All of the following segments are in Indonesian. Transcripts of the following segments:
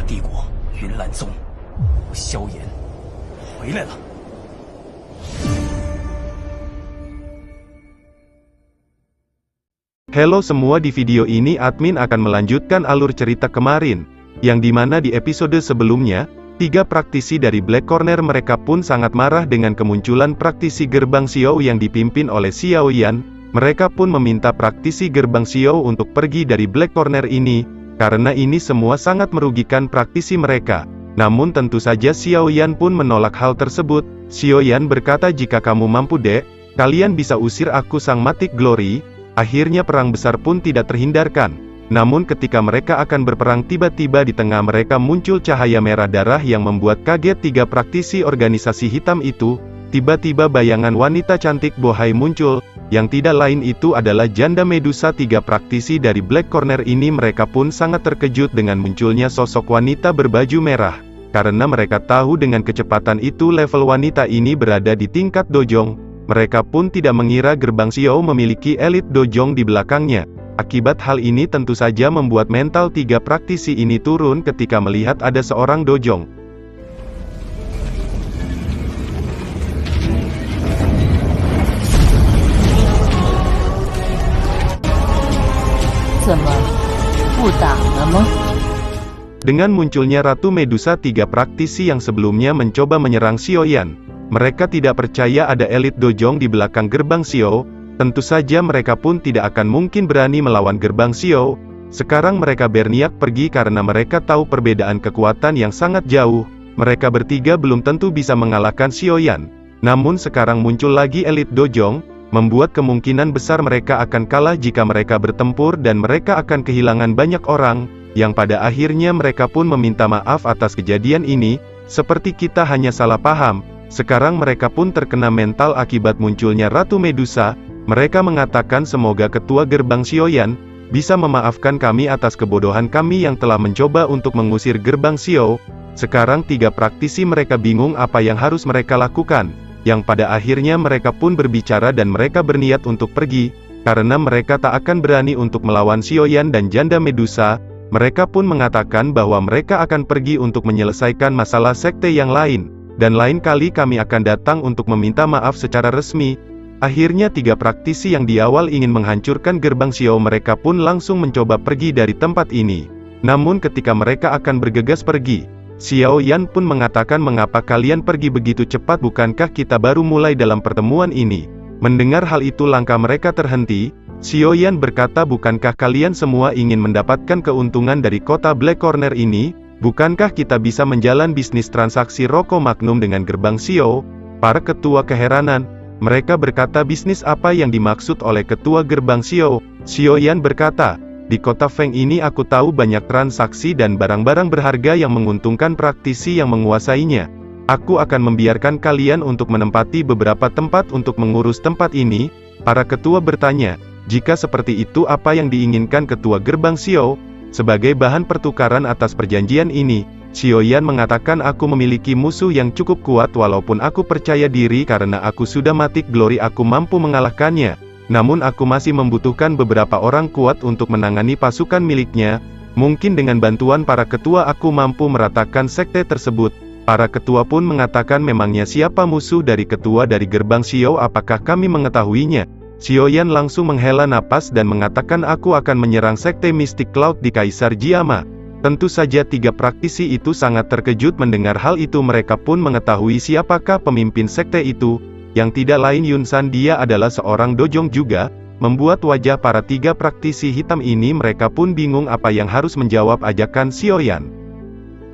帝国云岚宗，我萧炎回来了。 Halo semua, di video ini admin akan melanjutkan alur cerita kemarin, yang dimana di episode sebelumnya, 3 praktisi dari Black Corner mereka pun sangat marah dengan kemunculan praktisi Gerbang Xiao yang dipimpin oleh Xiao Yan. Mereka pun meminta praktisi Gerbang Xiao untuk pergi dari Black Corner ini, karena ini semua sangat merugikan praktisi mereka. Namun tentu saja Xiao Yan pun menolak hal tersebut. Xiao Yan berkata, jika kamu mampu dek, kalian bisa usir aku sang Matic Glory. Akhirnya perang besar pun tidak terhindarkan. Namun ketika mereka akan berperang, tiba-tiba di tengah mereka muncul cahaya merah darah yang membuat kaget 3 praktisi organisasi hitam itu. Tiba-tiba bayangan wanita cantik bohai muncul, yang tidak lain itu adalah janda Medusa. 3 praktisi dari Black Corner ini mereka pun sangat terkejut dengan munculnya sosok wanita berbaju merah. Karena mereka tahu dengan kecepatan itu level wanita ini berada di tingkat dojong. Mereka pun tidak mengira Gerbang Xiao memiliki elit dojong di belakangnya. Akibat hal ini tentu saja membuat mental 3 praktisi ini turun ketika melihat ada seorang dojong. Dengan munculnya Ratu Medusa, 3 praktisi yang sebelumnya mencoba menyerang Xiao Yan. Mereka tidak percaya ada elit dojong di belakang Gerbang Xiao. Tentu saja mereka pun tidak akan mungkin berani melawan Gerbang Xiao. Sekarang mereka berniat pergi karena mereka tahu perbedaan kekuatan yang sangat jauh. Mereka bertiga belum tentu bisa mengalahkan Xiao Yan. Namun sekarang muncul lagi elit dojong, membuat kemungkinan besar mereka akan kalah jika mereka bertempur dan mereka akan kehilangan banyak orang, yang pada akhirnya mereka pun meminta maaf atas kejadian ini. Seperti kita hanya salah paham. Sekarang mereka pun terkena mental akibat munculnya Ratu Medusa. Mereka mengatakan semoga ketua Gerbang Xiao Yan bisa memaafkan kami atas kebodohan kami yang telah mencoba untuk mengusir Gerbang Xiao. Sekarang 3 praktisi mereka bingung apa yang harus mereka lakukan, yang pada akhirnya mereka pun berbicara dan mereka berniat untuk pergi, karena mereka tak akan berani untuk melawan Xiao Yan dan janda Medusa. Mereka pun mengatakan bahwa mereka akan pergi untuk menyelesaikan masalah sekte yang lain. Dan lain kali kami akan datang untuk meminta maaf secara resmi. Akhirnya 3 praktisi yang di awal ingin menghancurkan Gerbang Xiao mereka pun langsung mencoba pergi dari tempat ini. Namun ketika mereka akan bergegas pergi, Xiao Yan pun mengatakan, mengapa kalian pergi begitu cepat, bukankah kita baru mulai dalam pertemuan ini? Mendengar hal itu langkah mereka terhenti. Xiao Yan berkata, bukankah kalian semua ingin mendapatkan keuntungan dari kota Black Corner ini? Bukankah kita bisa menjalan bisnis transaksi rokok Magnum dengan Gerbang Xiao? Para ketua keheranan. Mereka berkata, bisnis apa yang dimaksud oleh ketua Gerbang Xiao? Xiao Yan berkata, di kota Feng ini aku tahu banyak transaksi dan barang-barang berharga yang menguntungkan praktisi yang menguasainya. Aku akan membiarkan kalian untuk menempati beberapa tempat untuk mengurus tempat ini. Para ketua bertanya, jika seperti itu apa yang diinginkan ketua Gerbang Xiao? Sebagai bahan pertukaran atas perjanjian ini, Xiao Yan mengatakan, aku memiliki musuh yang cukup kuat. Walaupun aku percaya diri karena aku sudah Matic Glory aku mampu mengalahkannya. Namun aku masih membutuhkan beberapa orang kuat untuk menangani pasukan miliknya. Mungkin dengan bantuan para ketua aku mampu meratakan sekte tersebut. Para ketua pun mengatakan, memangnya siapa musuh dari ketua dari Gerbang Xiao, apakah kami mengetahuinya? Xiao Yan langsung menghela napas dan mengatakan, aku akan menyerang sekte Mystic Cloud di Kaisar Jiama. Tentu saja 3 praktisi itu sangat terkejut mendengar hal itu. Mereka pun mengetahui siapakah pemimpin sekte itu, yang tidak lain Yun San. Dia adalah seorang dojong juga. Membuat wajah para 3 praktisi hitam ini, mereka pun bingung apa yang harus menjawab ajakan Xiao Yan.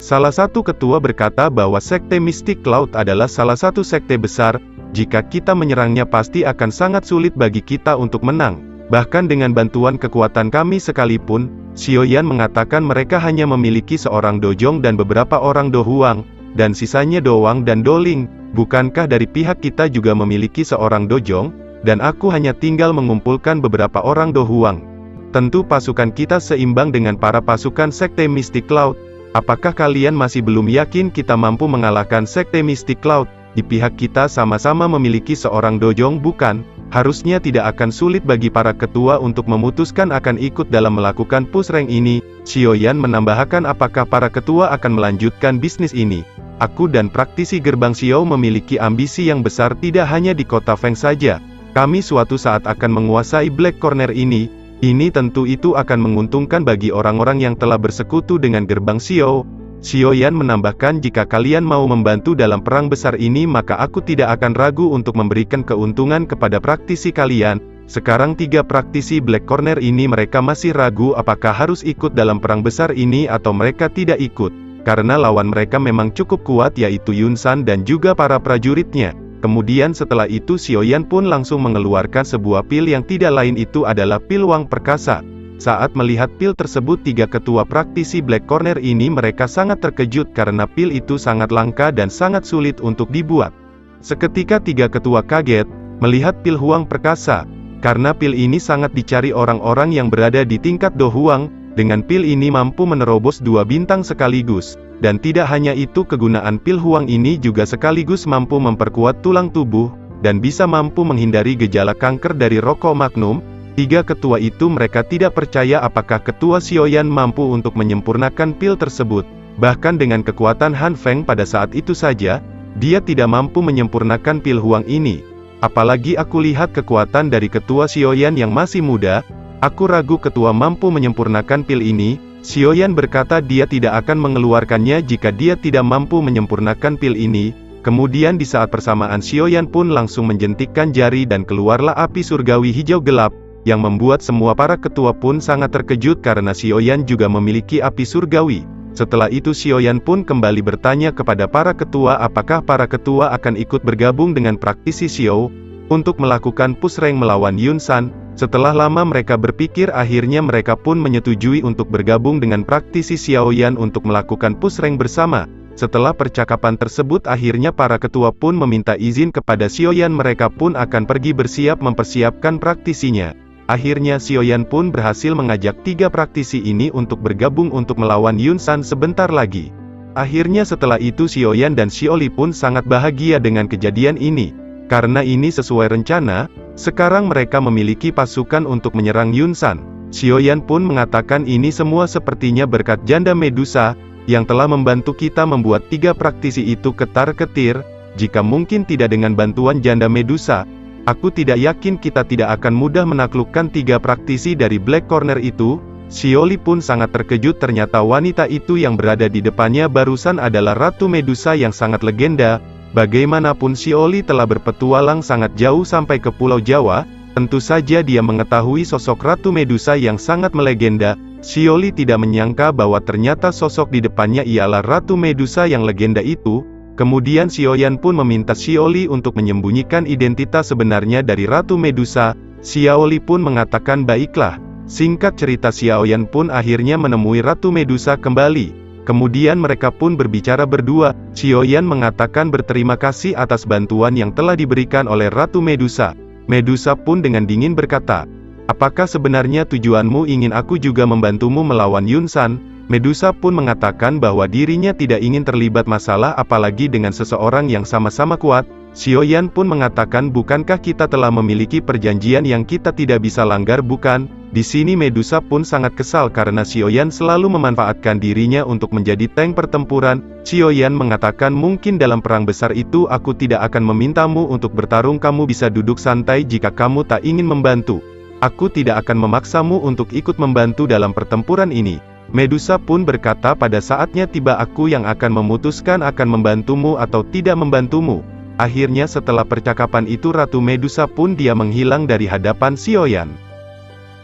Salah satu ketua berkata bahwa sekte Mystic Cloud adalah salah satu sekte besar. Jika kita menyerangnya pasti akan sangat sulit bagi kita untuk menang. Bahkan dengan bantuan kekuatan kami sekalipun. Xiao Yan mengatakan mereka hanya memiliki seorang dojong dan beberapa orang dohuang, dan sisanya doang dan doling. Bukankah dari pihak kita juga memiliki seorang dojong? Dan aku hanya tinggal mengumpulkan beberapa orang dohuang. Tentu pasukan kita seimbang dengan para pasukan sekte Mystic Cloud. Apakah kalian masih belum yakin kita mampu mengalahkan sekte Mystic Cloud? di pihak kita sama-sama memiliki seorang dojong bukan? Harusnya tidak akan sulit bagi para ketua untuk memutuskan akan ikut dalam melakukan push rank ini. Xiaoyan menambahkan apakah para ketua akan melanjutkan bisnis ini. Aku dan praktisi gerbang Xiao memiliki ambisi yang besar tidak hanya di kota Feng saja. Kami suatu saat akan menguasai Black Corner ini. Ini tentu itu akan menguntungkan bagi orang-orang yang telah bersekutu dengan gerbang Xiao. Xiaoyan menambahkan jika kalian mau membantu dalam perang besar ini maka aku tidak akan ragu untuk memberikan keuntungan kepada praktisi kalian. Sekarang 3 praktisi Black Corner ini mereka masih ragu apakah harus ikut dalam perang besar ini atau mereka tidak ikut. Karena lawan mereka memang cukup kuat yaitu Yun San dan juga para prajuritnya. Kemudian setelah itu Xiaoyan pun langsung mengeluarkan sebuah pil yang tidak lain itu adalah pil Wang Perkasa. Saat melihat pil tersebut 3 ketua praktisi Black Corner ini mereka sangat terkejut karena pil itu sangat langka dan sangat sulit untuk dibuat. Seketika 3 ketua kaget, melihat pil Huang Perkasa. Karena pil ini sangat dicari orang-orang yang berada di tingkat Do Huang, dengan pil ini mampu menerobos 2 bintang sekaligus. Dan tidak hanya itu kegunaan pil Huang ini juga sekaligus mampu memperkuat tulang tubuh, dan bisa mampu menghindari gejala kanker dari rokok Magnum. 3 ketua itu mereka tidak percaya apakah ketua Xiaoyan mampu untuk menyempurnakan pil tersebut. Bahkan dengan kekuatan Han Feng pada saat itu saja, dia tidak mampu menyempurnakan pil Huang ini. Apalagi aku lihat kekuatan dari ketua Xiaoyan yang masih muda, aku ragu ketua mampu menyempurnakan pil ini. Xiaoyan berkata dia tidak akan mengeluarkannya jika dia tidak mampu menyempurnakan pil ini. Kemudian di saat persamaan Xiaoyan pun langsung menjentikkan jari dan keluarlah api surgawi hijau gelap, yang membuat semua para ketua pun sangat terkejut karena Xiaoyan juga memiliki api surgawi. Setelah itu Xiaoyan pun kembali bertanya kepada para ketua apakah para ketua akan ikut bergabung dengan praktisi Xiao, untuk melakukan push rank melawan Yun San. Setelah lama mereka berpikir akhirnya mereka pun menyetujui untuk bergabung dengan praktisi Xiaoyan untuk melakukan push rank bersama. Setelah percakapan tersebut akhirnya para ketua pun meminta izin kepada Xiaoyan mereka pun akan pergi bersiap mempersiapkan praktisinya. Akhirnya Xiaoyan pun berhasil mengajak 3 praktisi ini untuk bergabung untuk melawan Yun San sebentar lagi. Akhirnya setelah itu Xiaoyan dan Xiaoli pun sangat bahagia dengan kejadian ini. Karena ini sesuai rencana, sekarang mereka memiliki pasukan untuk menyerang Yun San. Xiaoyan pun mengatakan ini semua sepertinya berkat janda Medusa, yang telah membantu kita membuat 3 praktisi itu ketar-ketir. Jika mungkin tidak dengan bantuan janda Medusa, aku tidak yakin kita tidak akan mudah menaklukkan 3 praktisi dari Black Corner itu. Xiaoli pun sangat terkejut ternyata wanita itu yang berada di depannya barusan adalah Ratu Medusa yang sangat legenda. Bagaimanapun Xiaoli telah berpetualang sangat jauh sampai ke Pulau Jawa, tentu saja dia mengetahui sosok Ratu Medusa yang sangat melegenda. Xiaoli tidak menyangka bahwa ternyata sosok di depannya ialah Ratu Medusa yang legenda itu. Kemudian Xiaoyan pun meminta Xiaoli untuk menyembunyikan identitas sebenarnya dari Ratu Medusa. Xiaoli pun mengatakan baiklah. Singkat cerita Xiaoyan pun akhirnya menemui Ratu Medusa kembali. Kemudian mereka pun berbicara berdua. Xiaoyan mengatakan berterima kasih atas bantuan yang telah diberikan oleh Ratu Medusa. Medusa pun dengan dingin berkata, apakah sebenarnya tujuanmu ingin aku juga membantumu melawan Yun San? Medusa pun mengatakan bahwa dirinya tidak ingin terlibat masalah apalagi dengan seseorang yang sama-sama kuat. Xiaoyan pun mengatakan bukankah kita telah memiliki perjanjian yang kita tidak bisa langgar bukan? Di sini Medusa pun sangat kesal karena Xiaoyan selalu memanfaatkan dirinya untuk menjadi tank pertempuran. Xiaoyan mengatakan mungkin dalam perang besar itu aku tidak akan memintamu untuk bertarung, kamu bisa duduk santai jika kamu tak ingin membantu. Aku tidak akan memaksamu untuk ikut membantu dalam pertempuran ini. Medusa pun berkata pada saatnya tiba aku yang akan memutuskan akan membantumu atau tidak membantumu. Akhirnya setelah percakapan itu Ratu Medusa pun dia menghilang dari hadapan Xiaoyan.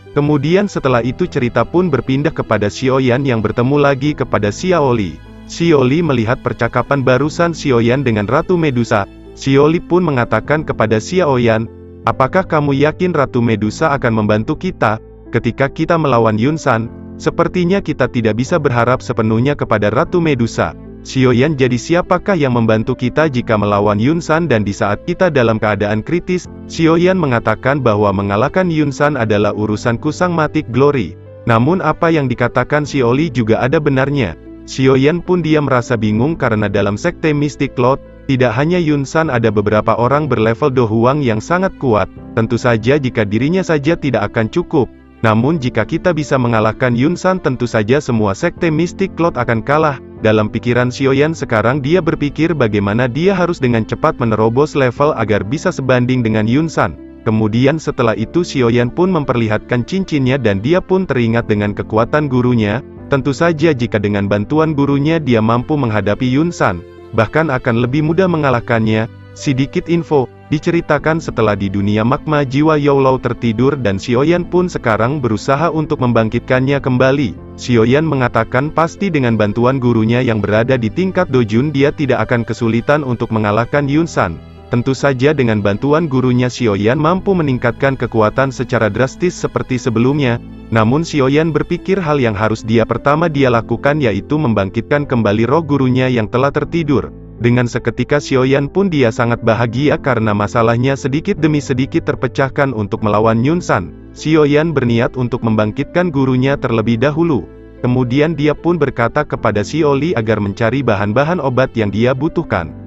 Kemudian setelah itu cerita pun berpindah kepada Xiaoyan yang bertemu lagi kepada Xiaoli. Xiaoli melihat percakapan barusan Xiaoyan dengan Ratu Medusa. Xiaoli pun mengatakan kepada Xiaoyan, apakah kamu yakin Ratu Medusa akan membantu kita ketika kita melawan Yun San? Sepertinya kita tidak bisa berharap sepenuhnya kepada Ratu Medusa. Xiaoyan, jadi siapakah yang membantu kita jika melawan Yun San dan di saat kita dalam keadaan kritis? Xiaoyan mengatakan bahwa mengalahkan Yun San adalah urusan Kusang Matic Glory. Namun apa yang dikatakan Xiaoli juga ada benarnya. Xiaoyan pun dia merasa bingung karena dalam sekte Mystic Cloud, Tidak hanya Yun San, ada beberapa orang berlevel Do Huang yang sangat kuat. Tentu saja jika dirinya saja tidak akan cukup. Namun jika kita bisa mengalahkan Yun San, tentu saja semua sekte Mystic Cloud akan kalah. Dalam pikiran Xiaoyan sekarang, dia berpikir bagaimana dia harus dengan cepat menerobos level agar bisa sebanding dengan Yun San. Kemudian setelah itu Xiaoyan pun memperlihatkan cincinnya dan dia pun teringat dengan kekuatan gurunya. Tentu saja jika dengan bantuan gurunya dia mampu menghadapi Yun San, bahkan akan lebih mudah mengalahkannya. Sedikit info, diceritakan setelah di dunia magma jiwa Youlau tertidur dan Xiaoyan pun sekarang berusaha untuk membangkitkannya kembali. Xiaoyan mengatakan pasti dengan bantuan gurunya yang berada di tingkat Dojun dia tidak akan kesulitan untuk mengalahkan Yun San. Tentu saja dengan bantuan gurunya Xiaoyan mampu meningkatkan kekuatan secara drastis seperti sebelumnya. Namun Xiaoyan berpikir hal yang harus pertama dia lakukan yaitu membangkitkan kembali roh gurunya yang telah tertidur. Dengan seketika Xiaoyan pun dia sangat bahagia karena masalahnya sedikit demi sedikit terpecahkan untuk melawan Yun San. Xiaoyan berniat untuk membangkitkan gurunya terlebih dahulu. Kemudian dia pun berkata kepada Xiaoli agar mencari bahan-bahan obat yang dia butuhkan.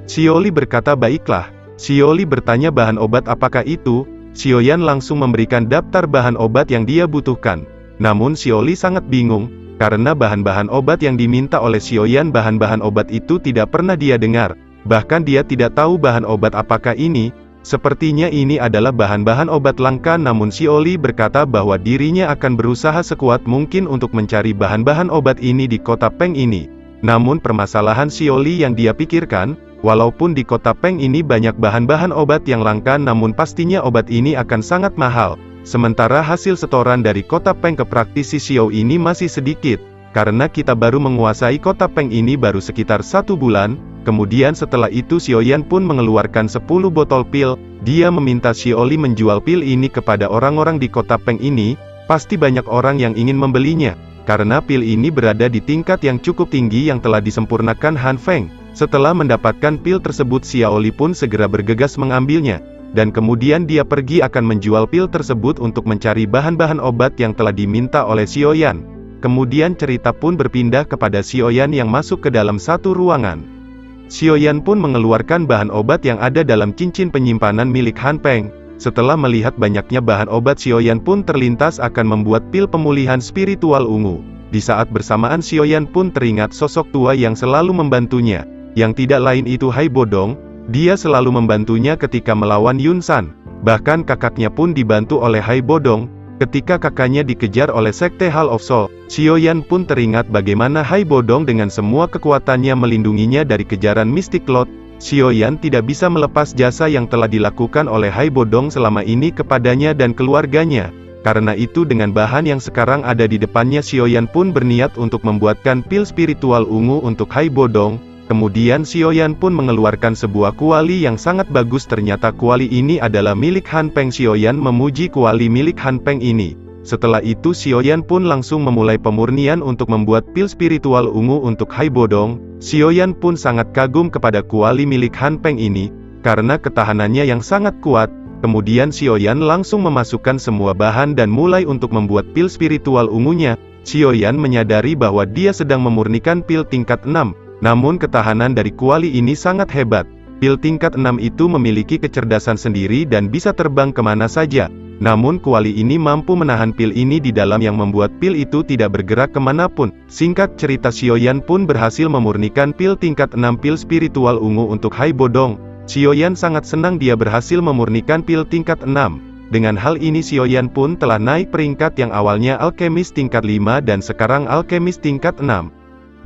Xiaoli berkata baiklah. Xiaoli bertanya bahan obat apakah itu. Xiaoyan langsung memberikan daftar bahan obat yang dia butuhkan. Namun Xiaoli sangat bingung, karena bahan-bahan obat yang diminta oleh Xiaoyan, bahan-bahan obat itu tidak pernah dia dengar. Bahkan dia tidak tahu bahan obat apakah ini. Sepertinya ini adalah bahan-bahan obat langka, namun Xiaoli berkata bahwa dirinya akan berusaha sekuat mungkin untuk mencari bahan-bahan obat ini di kota Peng ini. Namun permasalahan Xiaoli yang dia pikirkan, walaupun di kota Peng ini banyak bahan-bahan obat yang langka, namun pastinya obat ini akan sangat mahal. Sementara hasil setoran dari kota Peng ke praktisi Xiao ini masih sedikit, karena kita baru menguasai kota Peng ini baru sekitar 1 bulan. Kemudian setelah itu Xiaoyan pun mengeluarkan 10 botol pil. Dia meminta Xiaoli menjual pil ini kepada orang-orang di kota Peng ini. Pasti banyak orang yang ingin membelinya, karena pil ini berada di tingkat yang cukup tinggi yang telah disempurnakan Han Feng. Setelah mendapatkan pil tersebut, Xiaoli pun segera bergegas mengambilnya. Dan kemudian dia pergi akan menjual pil tersebut untuk mencari bahan-bahan obat yang telah diminta oleh Xiaoyan. Kemudian cerita pun berpindah kepada Xiaoyan yang masuk ke dalam satu ruangan. Xiaoyan pun mengeluarkan bahan obat yang ada dalam cincin penyimpanan milik Han Feng. Setelah melihat banyaknya bahan obat, Xiaoyan pun terlintas akan membuat pil pemulihan spiritual ungu. Di saat bersamaan Xiaoyan pun teringat sosok tua yang selalu membantunya. Yang tidak lain itu Hai Bodong. Dia selalu membantunya ketika melawan Yun San. Bahkan kakaknya pun dibantu oleh Hai Bodong. Ketika kakaknya dikejar oleh Sekte Hall of Soul, Xiaoyan pun teringat bagaimana Hai Bodong dengan semua kekuatannya melindunginya dari kejaran Mystic Cloud. Xiaoyan tidak bisa melepas jasa yang telah dilakukan oleh Hai Bodong selama ini kepadanya dan keluarganya. Karena itu dengan bahan yang sekarang ada di depannya, Xiaoyan pun berniat untuk membuatkan pil spiritual ungu untuk Hai Bodong. Kemudian Xiaoyan pun mengeluarkan sebuah kuali yang sangat bagus. Ternyata kuali ini adalah milik Han Feng. Xiaoyan memuji kuali milik Han Feng ini. Setelah itu Xiaoyan pun langsung memulai pemurnian untuk membuat pil spiritual ungu untuk Hai Bodong. Xiaoyan pun sangat kagum kepada kuali milik Han Feng ini, karena ketahanannya yang sangat kuat. Kemudian Xiaoyan langsung memasukkan semua bahan dan mulai untuk membuat pil spiritual ungunya. Xiaoyan menyadari bahwa dia sedang memurnikan pil tingkat 6. Namun ketahanan dari kuali ini sangat hebat. Pil tingkat 6 itu memiliki kecerdasan sendiri dan bisa terbang kemana saja. Namun kuali ini mampu menahan pil ini di dalam yang membuat pil itu tidak bergerak kemanapun. Singkat cerita, Xiaoyan pun berhasil memurnikan pil tingkat 6 pil spiritual ungu untuk Hai Bodong. Xiaoyan sangat senang dia berhasil memurnikan pil tingkat 6. Dengan hal ini Xiaoyan pun telah naik peringkat yang awalnya alkemis tingkat 5 dan sekarang alkemis tingkat 6.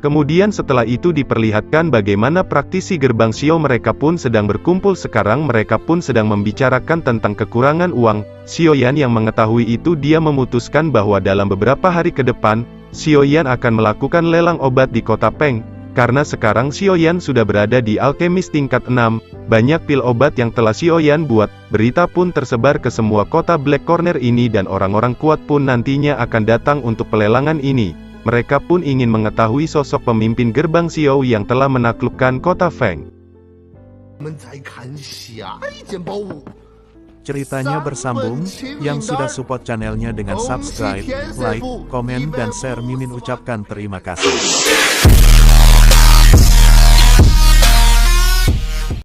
Kemudian setelah itu diperlihatkan bagaimana praktisi gerbang Xiao mereka pun sedang berkumpul. Sekarang mereka pun sedang membicarakan tentang kekurangan uang. Xiaoyan yang mengetahui itu, dia memutuskan bahwa dalam beberapa hari ke depan, Xiaoyan akan melakukan lelang obat di kota Peng. Karena sekarang Xiaoyan sudah berada di alkemis tingkat 6, banyak pil obat yang telah Xiaoyan buat. Berita pun tersebar ke semua kota Black Corner ini dan orang-orang kuat pun nantinya akan datang untuk pelelangan ini. Mereka pun ingin mengetahui sosok pemimpin gerbang Xiao yang telah menaklukkan kota Feng. Ceritanya bersambung. Yang sudah support channelnya dengan subscribe, like, komen dan share, Mimin ucapkan terima kasih.